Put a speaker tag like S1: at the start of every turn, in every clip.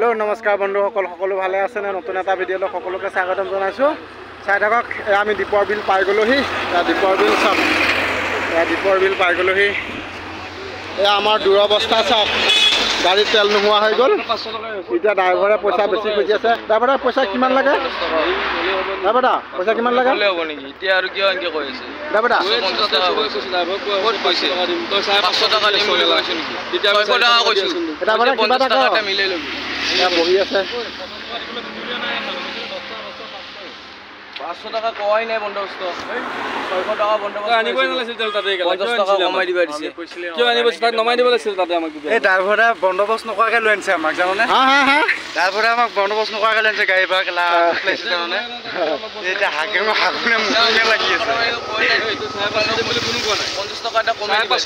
S1: hello नमस्कार बंधुসকল সকলো ভালে আছে না নতুন এটা ভিডিওলৈ সকলোকে স্বাগতম জনাইছো চাই থাকক আমি দীপৰ বিল পাই গলোহি দীপৰ বিল চাওক দীপৰ বিল পাই গলোহি আমাৰ দুৰৱস্থা চাওক গাড়ী তেল নোহোৱা হৈ গল এতিয়া ড্ৰাইভাৰে পইচা বেছি খুজি আছে ড্ৰাইভাৰে পইচা কিমান লাগে ড্ৰাইভাৰ পইচা কিমান লাগে
S2: হ'ব নেকি এতিয়া আৰু কিয় এনেকৈ কৈ আছে
S1: ড্ৰাইভাৰ
S2: 50 টকা কৈছে ড্ৰাইভাৰ ক'ত কৈছে তই 500 টকা দিম বুলি কৈছ নেকি তেতিয়া 500 টকা কৈছো
S1: ড্ৰাইভাৰে কিবা টকা
S2: মিলাই লবি
S1: এয়া বহি আছে
S2: 500 টাকা কোৱাই নাই বন্দবস্ত 600 টাকা বন্দবস্ত আনিবই নালাছিল তাতে 50 টাকা কমাই দিবা দিছে কিয় আনিব তাক নমাই দিব লাগিছিল তাতে আমাক
S1: এই ড্ৰাইভাৰে বন্দবস্ত নকৰাকৈ লৈ আনিছে আমাক জাননে হা ড্ৰাইভাৰে আমাক বন্দবস্ত নকৰাকৈ লৈ আনিছে গাড়ী পৰা কেলা লৈছে জাননে এটা হাগেম হাগুনে মুখে লাগি আছে
S2: এইটো 500 বুলি কোনো কোৱা নাই 50 টকা এটা কমাই দিবা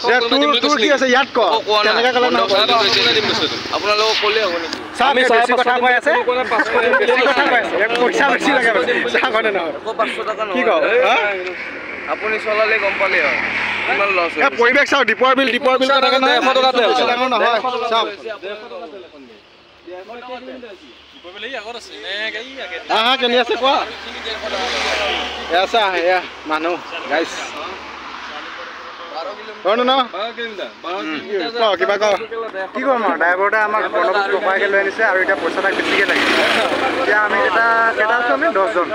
S1: তোৰ কি আছে ইয়াত ক কেনেকা কলে নহব
S2: আপোনালোক ক'লে হ'ব নেকি
S1: আমি বেছি কথা কৈ আছে 500 বেছি কথা কৈ আছে এক পইচা বেছি লাগে চাহ কোনে নহয়
S2: 500 টাকা
S1: কি কও
S2: আপুনি চলালে গম পালে হয় কিমান লছ
S1: এ পৰিবেশ চাও দীপৰ বিল কথা নহয় 100 টকাতে ডাঙৰ নহয় চাও হা কেনি আছে কোৱা এসা এয়া মানুহ গাইস কোন ন কিবা ক কি কম ড্ৰাইভাৰটা আমাক বন্দবস্ত নকৰাকৈ লৈ আনিছে আৰু এতিয়া পইচাটা বেছিকৈ লাগে এতিয়া আমি কেইটা আছো আমি 10 জন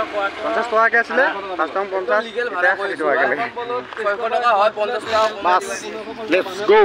S1: 50 টকাকৈ আছিলে ফাৰ্ষ্ট টাইম 50 এতিয়া 60 টকাকৈ লাগে
S2: 600 টাকা হয় 50 টাকা
S1: বাস লেটস গো